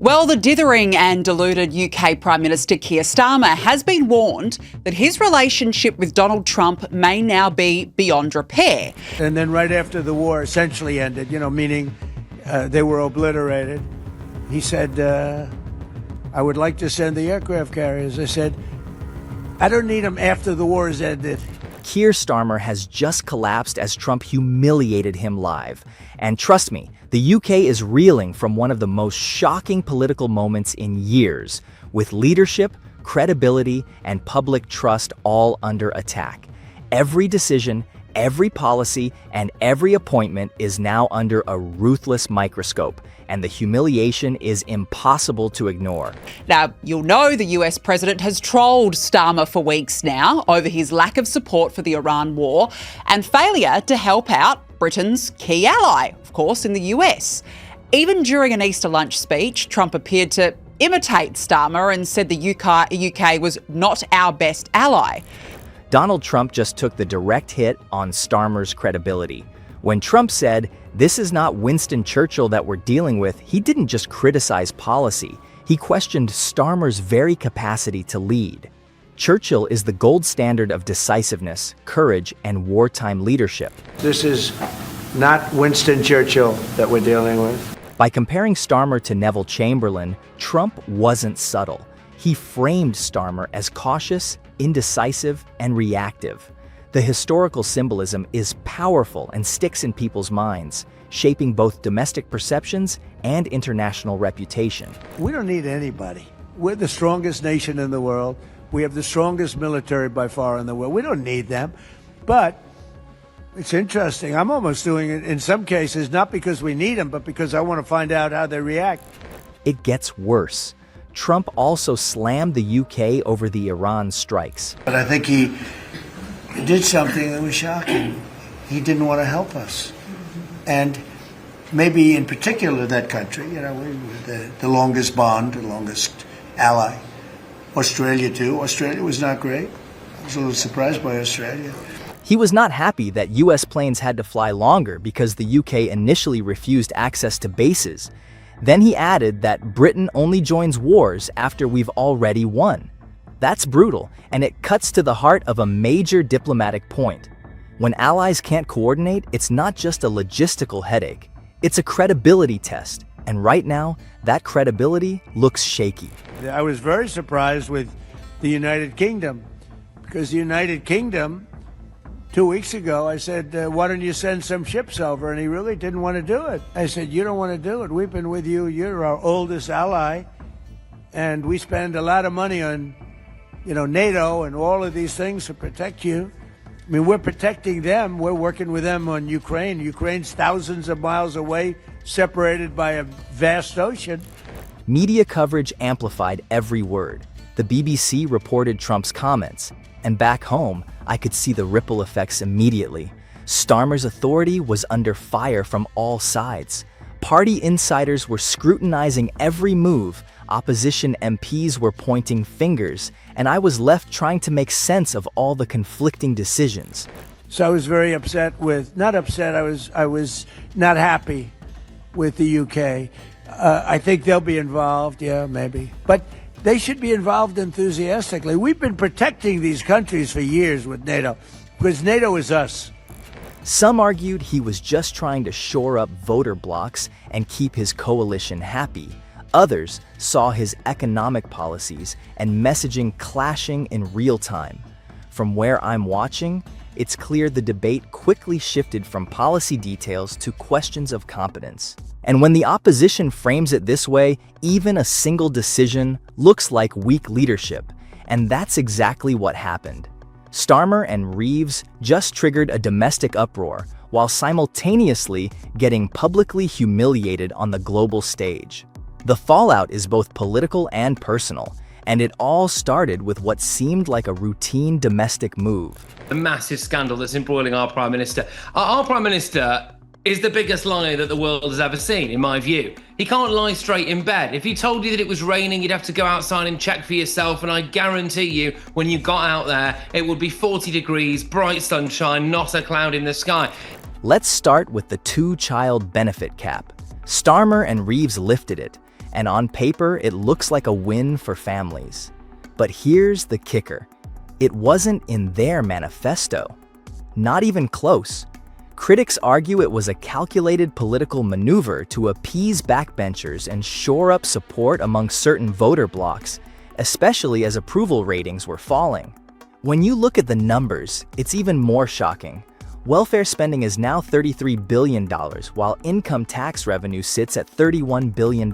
Well, the dithering and deluded UK Prime Minister Keir Starmer has been warned that his relationship with Donald Trump may now be beyond repair. And then right after the war essentially ended, meaning they were obliterated, he said, I would like to send the aircraft carriers. I said, I don't need them after the war has ended. Keir Starmer has just collapsed as Trump humiliated him live. And trust me, the UK is reeling from one of the most shocking political moments in years, with leadership, credibility, and public trust all under attack. Every decision, every policy, and every appointment is now under a ruthless microscope, and the humiliation is impossible to ignore. Now, you'll know the US president has trolled Starmer for weeks now over his lack of support for the Iran war and failure to help out Britain's key ally, of course, in the US. Even during an Easter lunch speech, Trump appeared to imitate Starmer and said the UK was not our best ally. Donald Trump just took the direct hit on Starmer's credibility. When Trump said, "This is not Winston Churchill that we're dealing with," he didn't just criticize policy. He questioned Starmer's very capacity to lead. Churchill is the gold standard of decisiveness, courage, and wartime leadership. This is not Winston Churchill that we're dealing with. By comparing Starmer to Neville Chamberlain, Trump wasn't subtle. He framed Starmer as cautious, indecisive, and reactive. The historical symbolism is powerful and sticks in people's minds, shaping both domestic perceptions and international reputation. We don't need anybody. We're the strongest nation in the world. We have the strongest military by far in the world. We don't need them. But it's interesting. I'm almost doing it in some cases, not because we need them, but because I want to find out how they react. It gets worse. Trump also slammed the UK over the Iran strikes. But I think he did something that was shocking. He didn't want to help us. And maybe in particular that country, we were the longest bond, the longest ally. Australia too. Australia was not great. I was a little surprised by Australia. He was not happy that US planes had to fly longer because the UK initially refused access to bases. Then he added that Britain only joins wars after we've already won. That's brutal, and it cuts to the heart of a major diplomatic point. When allies can't coordinate, it's not just a logistical headache. It's a credibility test, and right now, that credibility looks shaky. I was very surprised with the United Kingdom, because the United Kingdom, 2 weeks ago, I said, why don't you send some ships over? And he really didn't want to do it. I said, you don't want to do it. We've been with you. You're our oldest ally. And we spend a lot of money on, NATO and all of these things to protect you. I mean, we're protecting them. We're working with them on Ukraine. Ukraine's thousands of miles away, separated by a vast ocean. Media coverage amplified every word. The BBC reported Trump's comments. And back home, I could see the ripple effects immediately. Starmer's authority was under fire from all sides. Party insiders were scrutinizing every move, opposition MPs were pointing fingers, and I was left trying to make sense of all the conflicting decisions. So I was very upset I was not happy with the UK. I think they'll be involved, yeah, maybe. But they should be involved enthusiastically. We've been protecting these countries for years with NATO, because NATO is us. Some argued he was just trying to shore up voter blocs and keep his coalition happy. Others saw his economic policies and messaging clashing in real time. From where I'm watching, it's clear the debate quickly shifted from policy details to questions of competence. And when the opposition frames it this way, even a single decision looks like weak leadership. And that's exactly what happened. Starmer and Reeves just triggered a domestic uproar while simultaneously getting publicly humiliated on the global stage. The fallout is both political and personal, and it all started with what seemed like a routine domestic move. The massive scandal that's embroiling our Prime Minister. Our Prime Minister is the biggest liar that the world has ever seen, in my view. He can't lie straight in bed. If he told you that it was raining, you'd have to go outside and check for yourself, and I guarantee you, when you got out there, it would be 40 degrees, bright sunshine, not a cloud in the sky. Let's start with the two-child benefit cap. Starmer and Reeves lifted it, and on paper, it looks like a win for families. But here's the kicker. It wasn't in their manifesto. Not even close. Critics argue it was a calculated political maneuver to appease backbenchers and shore up support among certain voter blocs, especially as approval ratings were falling. When you look at the numbers, it's even more shocking. Welfare spending is now $33 billion, while income tax revenue sits at $31 billion.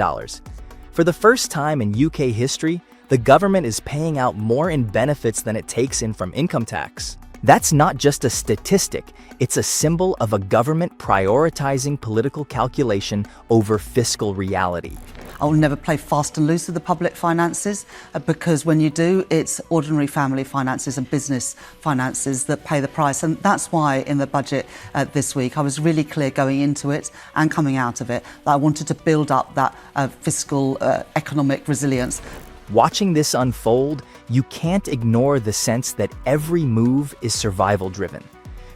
For the first time in UK history, the government is paying out more in benefits than it takes in from income tax. That's not just a statistic, it's a symbol of a government prioritizing political calculation over fiscal reality. I will never play fast and loose with the public finances because when you do, it's ordinary family finances and business finances that pay the price. And that's why in the budget this week, I was really clear going into it and coming out of it that I wanted to build up that fiscal economic resilience. Watching this unfold, you can't ignore the sense that every move is survival-driven.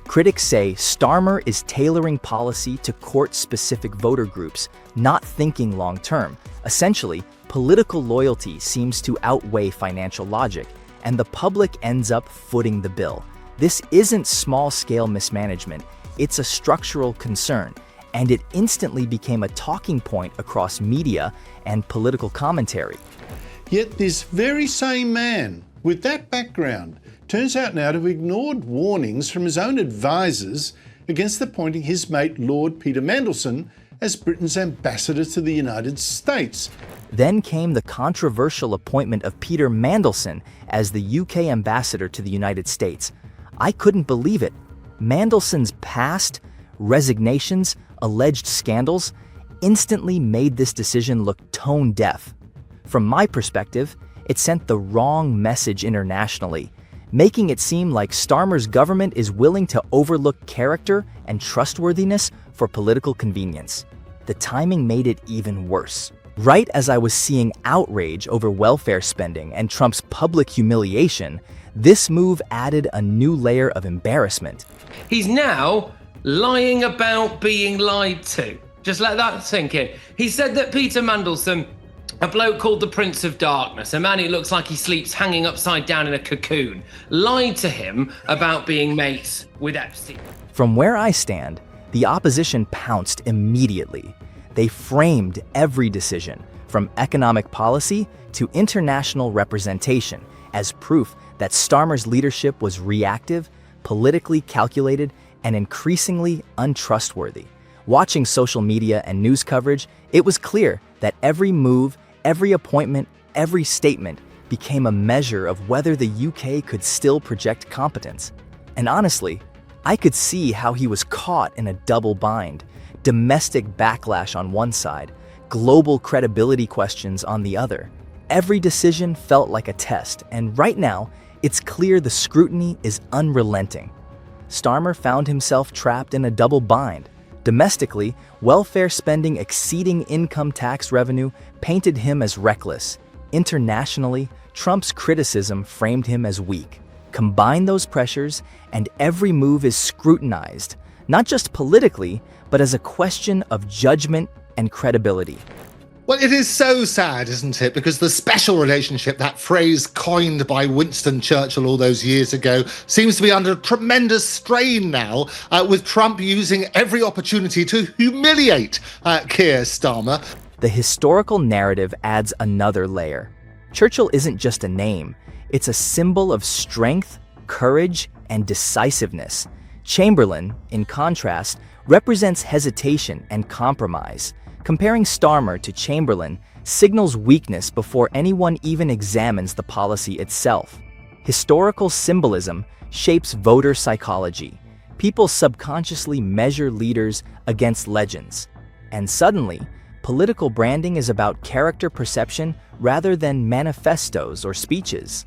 Critics say Starmer is tailoring policy to court-specific voter groups, not thinking long-term. Essentially, political loyalty seems to outweigh financial logic, and the public ends up footing the bill. This isn't small-scale mismanagement, it's a structural concern, and it instantly became a talking point across media and political commentary. Yet this very same man, with that background, turns out now to have ignored warnings from his own advisers against appointing his mate Lord Peter Mandelson as Britain's ambassador to the United States. Then came the controversial appointment of Peter Mandelson as the UK ambassador to the United States. I couldn't believe it. Mandelson's past, resignations, alleged scandals instantly made this decision look tone-deaf. From my perspective, it sent the wrong message internationally, making it seem like Starmer's government is willing to overlook character and trustworthiness for political convenience. The timing made it even worse. Right as I was seeing outrage over welfare spending and Trump's public humiliation, this move added a new layer of embarrassment. He's now lying about being lied to. Just let that sink in. He said that Peter Mandelson, a bloke called the Prince of Darkness, a man who looks like he sleeps hanging upside down in a cocoon, lied to him about being mates with Epstein. From where I stand, the opposition pounced immediately. They framed every decision, from economic policy to international representation, as proof that Starmer's leadership was reactive, politically calculated, and increasingly untrustworthy. Watching social media and news coverage, it was clear that every move, every appointment, every statement became a measure of whether the UK could still project competence. And honestly, I could see how he was caught in a double bind. Domestic backlash on one side, global credibility questions on the other. Every decision felt like a test, and right now, it's clear the scrutiny is unrelenting. Starmer found himself trapped in a double bind. Domestically, welfare spending exceeding income tax revenue painted him as reckless. Internationally, Trump's criticism framed him as weak. Combine those pressures, and every move is scrutinized, not just politically, but as a question of judgment and credibility. Well, it is so sad, isn't it? Because the special relationship, that phrase coined by Winston Churchill all those years ago, seems to be under tremendous strain now, with Trump using every opportunity to humiliate Keir Starmer. The historical narrative adds another layer. Churchill isn't just a name, it's a symbol of strength, courage, and decisiveness. Chamberlain, in contrast, represents hesitation and compromise. Comparing Starmer to Chamberlain signals weakness before anyone even examines the policy itself. Historical symbolism shapes voter psychology. People subconsciously measure leaders against legends. And suddenly, political branding is about character perception rather than manifestos or speeches.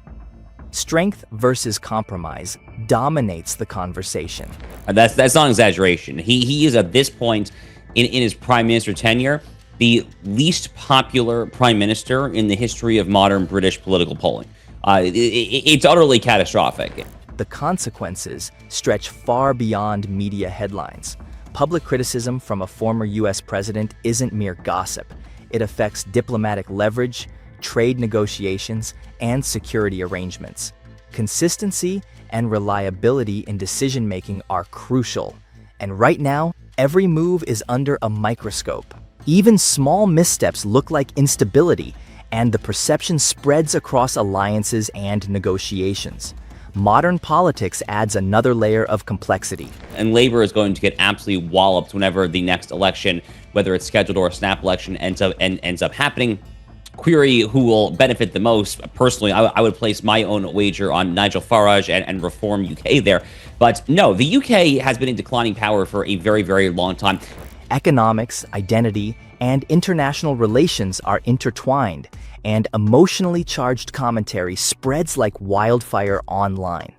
Strength versus compromise dominates the conversation. That's not an exaggeration. He is at this point in his prime minister tenure the least popular prime minister in the history of modern British political polling. It's utterly catastrophic. The consequences stretch far beyond media headlines. Public criticism from a former US president isn't mere gossip. it affects diplomatic leverage, trade negotiations, and security arrangements. Consistency and reliability in decision-making are crucial. And right now, every move is under a microscope. Even small missteps look like instability, and the perception spreads across alliances and negotiations. Modern politics adds another layer of complexity. And Labour is going to get absolutely walloped whenever the next election, whether it's scheduled or a snap election, ends up happening. Query who will benefit the most. Personally, I would place my own wager on Nigel Farage and Reform UK there. But no, the UK has been in declining power for a very, very long time. Economics, identity, and international relations are intertwined, and emotionally charged commentary spreads like wildfire online.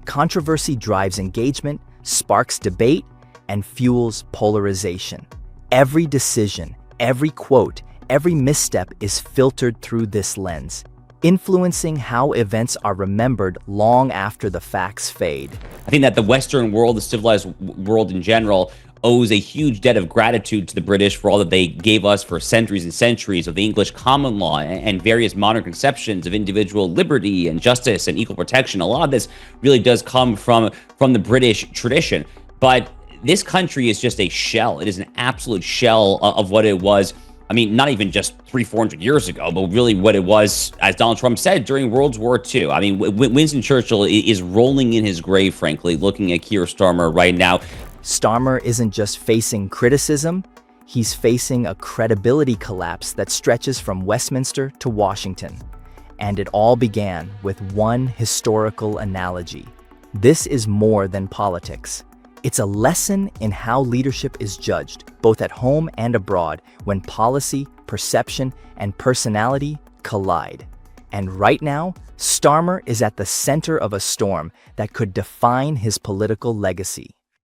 Controversy drives engagement, sparks debate, and fuels polarization. Every decision, every quote, every misstep is filtered through this lens, influencing how events are remembered long after the facts fade. I think that the Western world, the civilized world in general, owes a huge debt of gratitude to the British for all that they gave us for centuries and centuries of the English common law and various modern conceptions of individual liberty and justice and equal protection. A lot of this really does come from the British tradition. But this country is just a shell. It is an absolute shell of what it was. I mean, not even just 300-400 years ago, but really what it was, as Donald Trump said, during World War II. I mean, Winston Churchill is rolling in his grave, frankly, looking at Keir Starmer right now. Starmer isn't just facing criticism, he's facing a credibility collapse that stretches from Westminster to Washington. And it all began with one historical analogy. This is more than politics. It's a lesson in how leadership is judged, both at home and abroad, when policy, perception, and personality collide. And right now, Starmer is at the center of a storm that could define his political legacy.